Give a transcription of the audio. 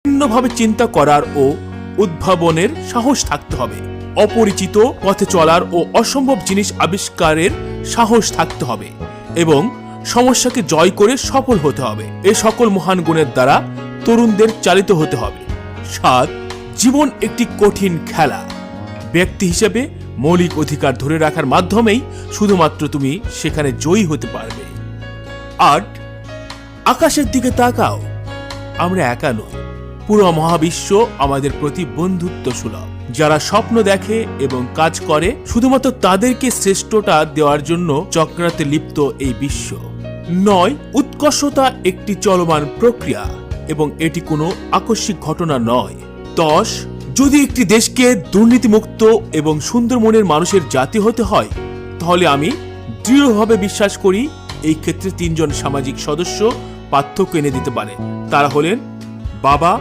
ভিন্নভাবে চিন্তা করার ও উদ্ভাবনের সাহস থাকতে হবে। অপরিচিত পথে চলার ও অসম্ভব জিনিস আবিষ্কারের সাহস থাকতে হবে এবং সমস্যাকে জয় করে সফল হতে হবে। এই সকল মহান গুণের দ্বারা তরুণদের চালিত হতে হবে। 7, জীবন একটি কঠিন খেলা। ব্যক্তি হিসেবে মৌলিক অধিকার ধরে রাখার মাধ্যমেই শুধুমাত্র তুমি সেখানে জয়ী হতে পারবে। 8, আকাশের দিকে তাকাও। আমরা একা নই, পুরো মহাবিশ্ব আমাদের প্রতি বন্ধুত্ব সুলভ। যারা স্বপ্ন দেখে এবং কাজ করে, শুধুমাত্র তাদেরকে শ্রেষ্ঠতা দেওয়ার জন্য চক্রাতে লিপ্ত এই বিশ্ব। 9, উৎকর্ষতা একটি চলমান প্রক্রিয়া এবং এটি কোনো আকস্মিক ঘটনা নয়। 10, যদি একটি দেশকে দুর্নীতিমুক্ত এবং সুন্দর মনের মানুষের জাতি হতে হয়, তাহলে আমি দৃঢ়ভাবে বিশ্বাস করি এই ক্ষেত্রে 3 জন সামাজিক সদস্য পার্থক্য এনে দিতে পারে। তারা হলেন বাবা,